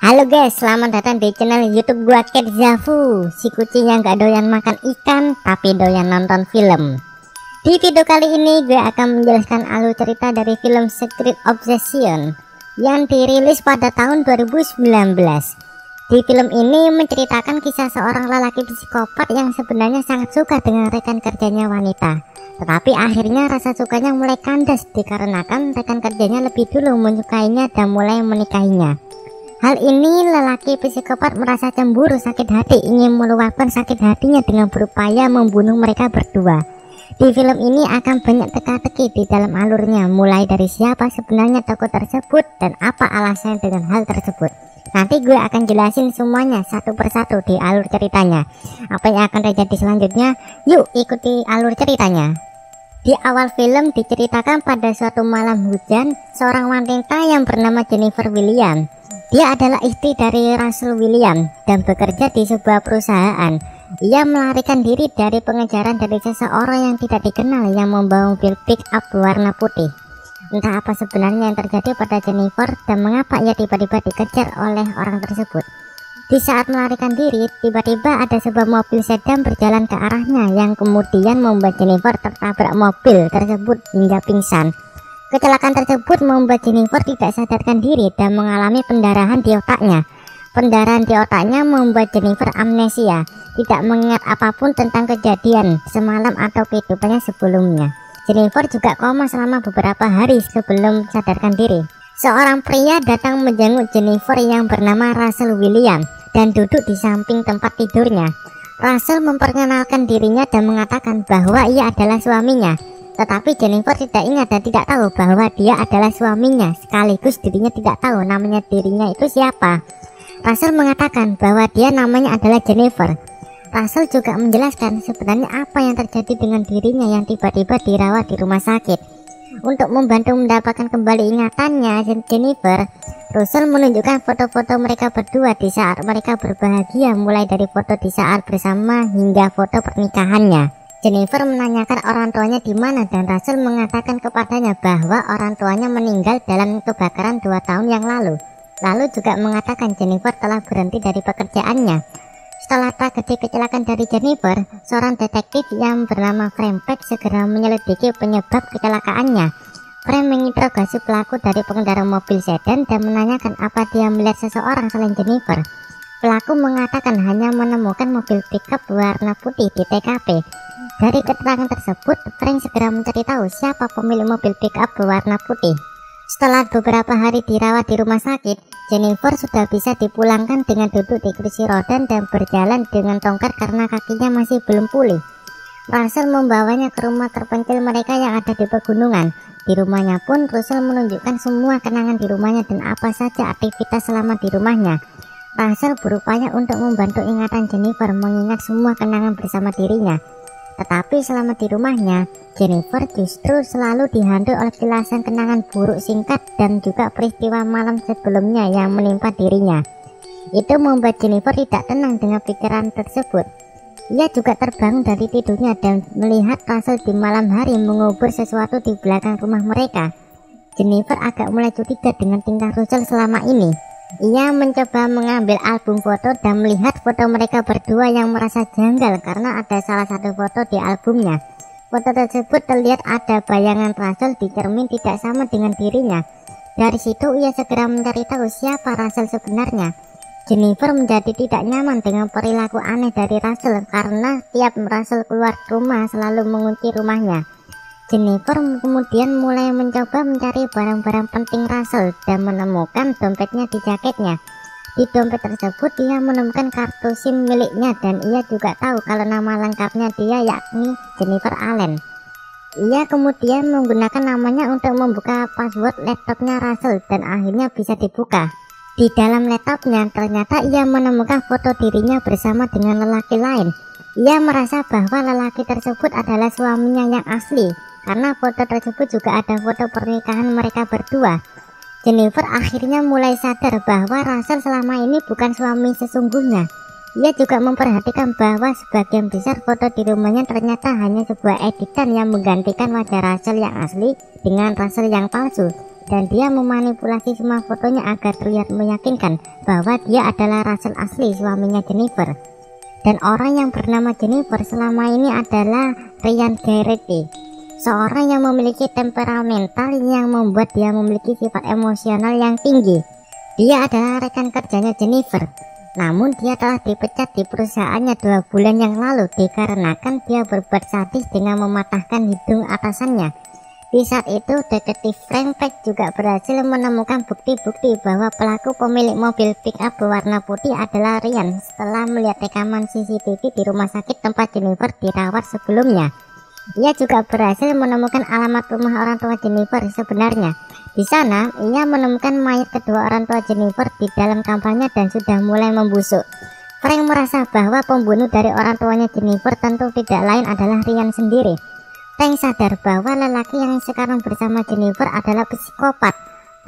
Halo guys, selamat datang di channel YouTube gua Ketzafu, si kucing yang gak doyan makan ikan tapi doyan nonton film. Di video kali ini gue akan menjelaskan alur cerita dari film Secret Obsession yang dirilis pada tahun 2019. Di film ini menceritakan kisah seorang lelaki psikopat yang sebenarnya sangat suka dengan rekan kerjanya wanita. Tetapi akhirnya rasa sukanya mulai kandas dikarenakan rekan kerjanya lebih dulu menyukainya dan mulai menikahinya. Hal ini lelaki psikopat merasa cemburu sakit hati, ingin meluapkan sakit hatinya dengan berupaya membunuh mereka berdua. Di film ini akan banyak teka-teki di dalam alurnya, mulai dari siapa sebenarnya tokoh tersebut dan apa alasannya dengan hal tersebut. Nanti gue akan jelasin semuanya satu persatu di alur ceritanya. Apa yang akan terjadi selanjutnya? Yuk ikuti alur ceritanya. Di awal film diceritakan pada suatu malam hujan, seorang wanita yang bernama Jennifer William. Dia adalah istri dari Russell William dan bekerja di sebuah perusahaan. Ia melarikan diri dari pengejaran dari seseorang yang tidak dikenal yang membawa mobil pick up berwarna putih. Entah apa sebenarnya yang terjadi pada Jennifer dan mengapa ia tiba-tiba dikejar oleh orang tersebut. Di saat melarikan diri, tiba-tiba ada sebuah mobil sedan berjalan ke arahnya yang kemudian membuat Jennifer tertabrak mobil tersebut hingga pingsan. Kecelakaan tersebut membuat Jennifer tidak sadarkan diri dan mengalami pendarahan di otaknya. Pendarahan di otaknya membuat Jennifer amnesia, tidak mengingat apapun tentang kejadian semalam atau kehidupannya sebelumnya. Jennifer juga koma selama beberapa hari sebelum sadarkan diri. Seorang pria datang menjenguk Jennifer yang bernama Russell William dan duduk di samping tempat tidurnya. Russell memperkenalkan dirinya dan mengatakan bahwa ia adalah suaminya. Tetapi Jennifer tidak ingat dan tidak tahu bahwa dia adalah suaminya, sekaligus dirinya tidak tahu namanya dirinya itu siapa. Russell mengatakan bahwa dia namanya adalah Jennifer. Russell juga menjelaskan sebenarnya apa yang terjadi dengan dirinya yang tiba-tiba dirawat di rumah sakit. Untuk membantu mendapatkan kembali ingatannya Jennifer, Russell menunjukkan foto-foto mereka berdua di saat mereka berbahagia, mulai dari foto di saat bersama hingga foto pernikahannya. Jennifer menanyakan orang tuanya di mana dan Russell mengatakan kepadanya bahwa orang tuanya meninggal dalam kebakaran 2 tahun yang lalu. Lalu juga mengatakan Jennifer telah berhenti dari pekerjaannya. Setelah tragedi kecelakaan dari Jennifer, seorang detektif yang bernama Frank segera menyelidiki penyebab kecelakaannya. Frank menginterogasi pelaku dari pengendara mobil sedan dan menanyakan apa dia melihat seseorang selain Jennifer. Pelaku mengatakan hanya menemukan mobil pickup berwarna putih di TKP. Dari keterangan tersebut, Frank segera mencari tahu siapa pemilik mobil pickup berwarna putih. Setelah beberapa hari dirawat di rumah sakit, Jennifer sudah bisa dipulangkan dengan duduk di kursi roda dan berjalan dengan tongkat karena kakinya masih belum pulih. Russell membawanya ke rumah terpencil mereka yang ada di pegunungan. Di rumahnya pun Russell menunjukkan semua kenangan di rumahnya dan apa saja aktivitas selama di rumahnya. Russell berupaya untuk membantu ingatan Jennifer mengingat semua kenangan bersama dirinya. Tetapi selama di rumahnya, Jennifer justru selalu dihantui oleh kilasan kenangan buruk singkat dan juga peristiwa malam sebelumnya yang menimpa dirinya. Itu membuat Jennifer tidak tenang dengan pikiran tersebut. Ia juga terbangun dari tidurnya dan melihat Russell di malam hari mengubur sesuatu di belakang rumah mereka. Jennifer agak mulai curiga dengan tingkah Russell selama ini. Ia mencoba mengambil album foto dan melihat foto mereka berdua yang merasa janggal karena ada salah satu foto di albumnya. Foto tersebut terlihat ada bayangan Russell di cermin tidak sama dengan dirinya. Dari situ ia segera mencari tahu siapa Russell sebenarnya. Jennifer menjadi tidak nyaman dengan perilaku aneh dari Russell karena tiap Russell keluar rumah selalu mengunci rumahnya. Jennifer kemudian mulai mencoba mencari barang-barang penting Russell dan menemukan dompetnya di jaketnya. Di dompet tersebut ia menemukan kartu SIM miliknya dan ia juga tahu kalau nama lengkapnya dia yakni Jennifer Allen. Ia kemudian menggunakan namanya untuk membuka password laptopnya Russell dan akhirnya bisa dibuka. Di dalam laptopnya ternyata ia menemukan foto dirinya bersama dengan lelaki lain. Ia merasa bahwa lelaki tersebut adalah suaminya yang asli. Karena foto tersebut juga ada foto pernikahan mereka berdua. Jennifer akhirnya mulai sadar bahwa Russell selama ini bukan suami sesungguhnya. Ia juga memperhatikan bahwa sebagian besar foto di rumahnya ternyata hanya sebuah editan yang menggantikan wajah Russell yang asli dengan Russell yang palsu. dan dia memanipulasi semua fotonya agar terlihat meyakinkan bahwa dia adalah Russell asli, suaminya Jennifer. Dan orang yang bernama Jennifer selama ini adalah Ryan Garrity, seorang yang memiliki temperamental yang membuat dia memiliki sifat emosional yang tinggi. Dia adalah rekan kerjanya Jennifer, namun dia telah dipecat di perusahaannya 2 bulan yang lalu dikarenakan dia berbuat sadis dengan mematahkan hidung atasannya. Di saat itu, detektif Frank Peck juga berhasil menemukan bukti-bukti bahwa pelaku pemilik mobil pick-up berwarna putih adalah Ryan setelah melihat rekaman CCTV di rumah sakit tempat Jennifer dirawat sebelumnya. Ia juga berhasil menemukan alamat rumah orang tua Jennifer sebenarnya. Di sana, ia menemukan mayat kedua orang tua Jennifer di dalam kamarnya dan sudah mulai membusuk. Frank merasa bahwa pembunuh dari orang tuanya Jennifer tentu tidak lain adalah Ryan sendiri. Frank sadar bahwa lelaki yang sekarang bersama Jennifer adalah psikopat.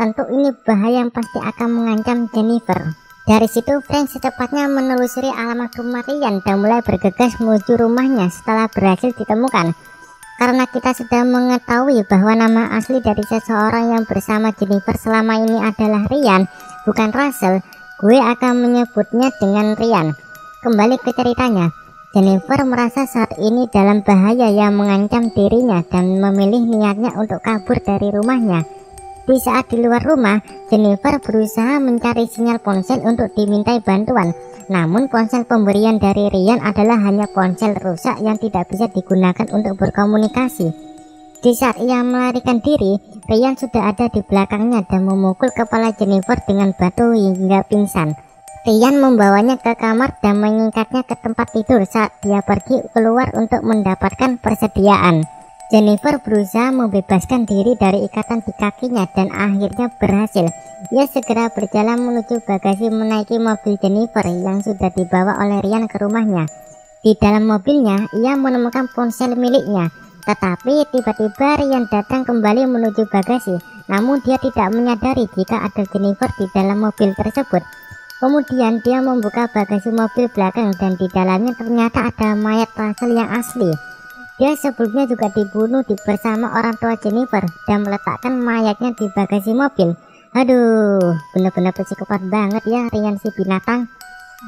Tentu ini bahaya yang pasti akan mengancam Jennifer. Dari situ Frank secepatnya menelusuri alamat rumah Ryan dan mulai bergegas menuju rumahnya setelah berhasil ditemukan. Karena kita sudah mengetahui bahwa nama asli dari seseorang yang bersama Jennifer selama ini adalah Ryan, bukan Russell, gue akan menyebutnya dengan Ryan. Kembali ke ceritanya. Jennifer merasa saat ini dalam bahaya yang mengancam dirinya dan memilih niatnya untuk kabur dari rumahnya. Di saat di luar rumah, Jennifer berusaha mencari sinyal ponsel untuk dimintai bantuan. Namun ponsel pemberian dari Ryan adalah hanya ponsel rusak yang tidak bisa digunakan untuk berkomunikasi. Di saat ia melarikan diri, Ryan sudah ada di belakangnya dan memukul kepala Jennifer dengan batu hingga pingsan. Ryan membawanya ke kamar dan mengikatnya ke tempat tidur saat dia pergi keluar untuk mendapatkan persediaan. Jennifer berusaha membebaskan diri dari ikatan di kakinya dan akhirnya berhasil. Ia segera berjalan menuju bagasi menaiki mobil Jennifer yang sudah dibawa oleh Ryan ke rumahnya. Di dalam mobilnya, ia menemukan ponsel miliknya. Tetapi tiba-tiba Ryan datang kembali menuju bagasi. Namun dia tidak menyadari jika ada Jennifer di dalam mobil tersebut. Kemudian dia membuka bagasi mobil belakang dan di dalamnya ternyata ada mayat Russell yang asli. Dia sebelumnya juga dibunuh bersama orang tua Jennifer dan meletakkan mayatnya di bagasi mobil. Aduh, benar-benar psikopat banget ya Ryan si binatang.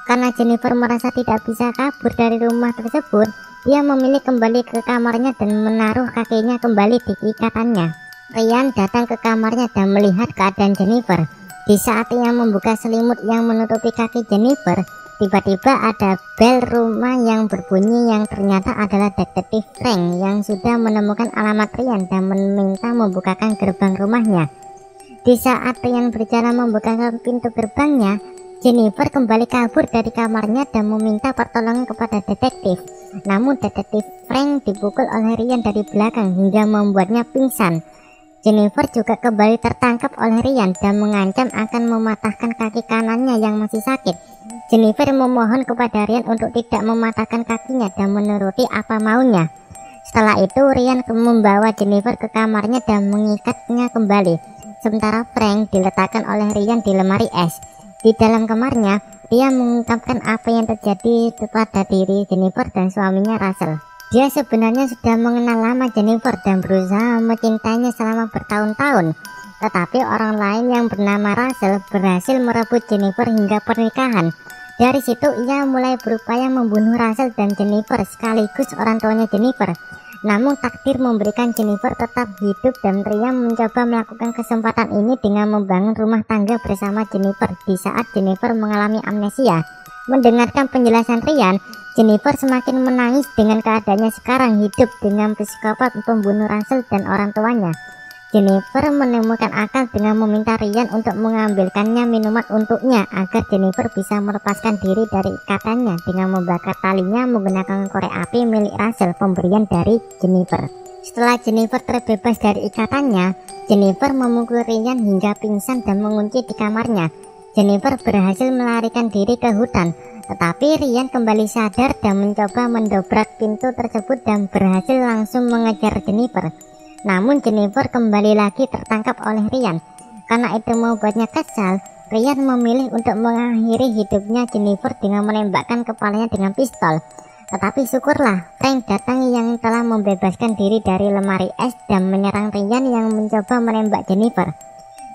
Karena Jennifer merasa tidak bisa kabur dari rumah tersebut, dia memilih kembali ke kamarnya dan menaruh kakinya kembali di ikatannya. Ryan datang ke kamarnya dan melihat keadaan Jennifer. Di saat ia membuka selimut yang menutupi kaki Jennifer, tiba-tiba ada bel rumah yang berbunyi yang ternyata adalah detektif Frank yang sudah menemukan alamat Ryan dan meminta membukakan gerbang rumahnya. Di saat Ryan berjalan membukakan pintu gerbangnya, Jennifer kembali kabur dari kamarnya dan meminta pertolongan kepada detektif. Namun detektif Frank dipukul oleh Ryan dari belakang hingga membuatnya pingsan. Jennifer juga kembali tertangkap oleh Ryan dan mengancam akan mematahkan kaki kanannya yang masih sakit. Jennifer memohon kepada Ryan untuk tidak mematahkan kakinya dan menuruti apa maunya. Setelah itu Ryan membawa Jennifer ke kamarnya dan mengikatnya kembali. Sementara Frank diletakkan oleh Ryan di lemari es. Di dalam kamarnya, dia mengungkapkan apa yang terjadi pada diri Jennifer dan suaminya Russell. Dia sebenarnya sudah mengenal lama Jennifer dan berusaha mencintainya selama bertahun-tahun. Tetapi orang lain yang bernama Russell berhasil merebut Jennifer hingga pernikahan. Dari situ ia mulai berupaya membunuh Russell dan Jennifer sekaligus orang tuanya Jennifer. Namun takdir memberikan Jennifer tetap hidup dan Ryan mencoba melakukan kesempatan ini dengan membangun rumah tangga bersama Jennifer di saat Jennifer mengalami amnesia. Mendengarkan penjelasan Ryan, Jennifer semakin menangis dengan keadaannya sekarang hidup dengan psikopat pembunuh Russell dan orang tuanya. Jennifer menemukan akal dengan meminta Ryan untuk mengambilkannya minuman untuknya agar Jennifer bisa melepaskan diri dari ikatannya dengan membakar talinya menggunakan korek api milik Russell pemberian dari Jennifer. Setelah Jennifer terbebas dari ikatannya, Jennifer memukul Ryan hingga pingsan dan mengunci di kamarnya. Jennifer berhasil melarikan diri ke hutan, tetapi Ryan kembali sadar dan mencoba mendobrak pintu tersebut dan berhasil langsung mengejar Jennifer. Namun Jennifer kembali lagi tertangkap oleh Ryan. Karena itu membuatnya kesal, Ryan memilih untuk mengakhiri hidupnya Jennifer dengan menembakkan kepalanya dengan pistol. Tetapi syukurlah Frank datang yang telah membebaskan diri dari lemari es dan menyerang Ryan yang mencoba menembak Jennifer.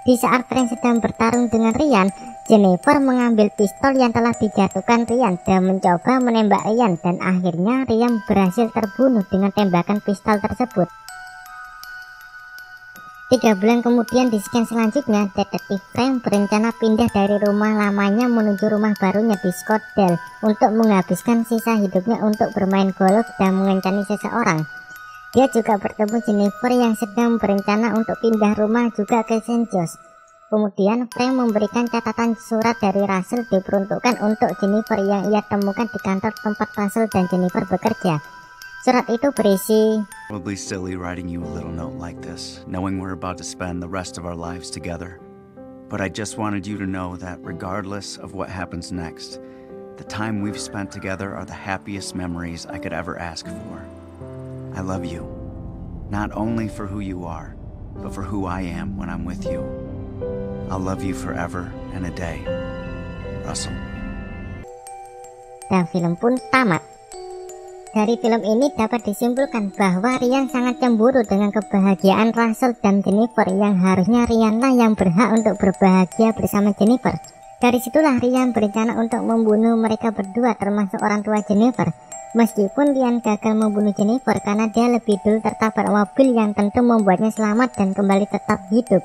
Di saat Frank sedang bertarung dengan Ryan, Jennifer mengambil pistol yang telah dijatuhkan Ryan dan mencoba menembak Ryan, dan akhirnya Ryan berhasil terbunuh dengan tembakan pistol tersebut. 3 bulan kemudian, di scan selanjutnya, detektif Frank berencana pindah dari rumah lamanya menuju rumah barunya di Scottsdale untuk menghabiskan sisa hidupnya untuk bermain golf dan mengencani seseorang. Dia juga bertemu Jennifer yang sedang berencana untuk pindah rumah juga ke St. Joe's. Kemudian Frank memberikan catatan surat dari Russell diperuntukkan untuk Jennifer yang ia temukan di kantor tempat Russell dan Jennifer bekerja. Surat itu berisi, Probably silly writing you a little note like this, knowing we're about to spend the rest of our lives together. But I just wanted you to know that regardless of what happens next, the time we've spent together are the happiest memories I could ever ask for. I love you, not only for who you are, but for who I am when I'm with you. I'll love you forever and a day. Russell. dan film pun tamat. Dari film ini dapat disimpulkan bahwa Ryan sangat cemburu dengan kebahagiaan Russell dan Jennifer, yang harusnya Ryanlah yang berhak untuk berbahagia bersama Jennifer. Dari situlah Ryan berencana untuk membunuh mereka berdua, termasuk orang tua Jennifer. Meskipun Ryan gagal membunuh Jennifer karena dia lebih dulu tertabrak mobil yang tentu membuatnya selamat dan kembali tetap hidup.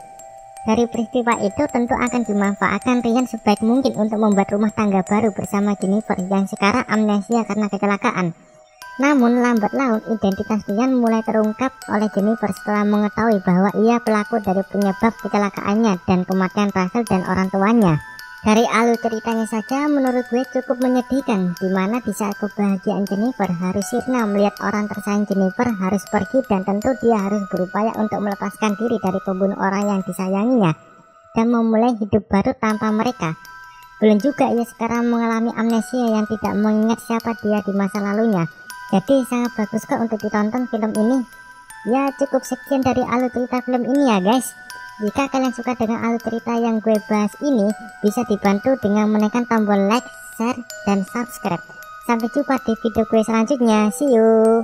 Dari peristiwa itu tentu akan dimanfaatkan Ryan sebaik mungkin untuk membuat rumah tangga baru bersama Jennifer yang sekarang amnesia karena kecelakaan. Namun lambat laun identitas Ryan mulai terungkap oleh Jennifer setelah mengetahui bahwa ia pelaku dari penyebab kecelakaannya dan kematian Russell dan orang tuanya. Dari alur ceritanya saja menurut gue cukup menyedihkan, dimana di saat kebahagiaan Jennifer harus sirna melihat orang tersayang Jennifer harus pergi, dan tentu dia harus berupaya untuk melepaskan diri dari pembunuh orang yang disayanginya dan memulai hidup baru tanpa mereka. Belum juga ia sekarang mengalami amnesia yang tidak mengingat siapa dia di masa lalunya. Jadi sangat bagus kok untuk ditonton film ini. Ya cukup sekian dari alur cerita film ini ya guys. Jika kalian suka dengan alur cerita yang gue bahas ini, bisa dibantu dengan menekan tombol like, share, dan subscribe. Sampai jumpa di video gue selanjutnya. See you.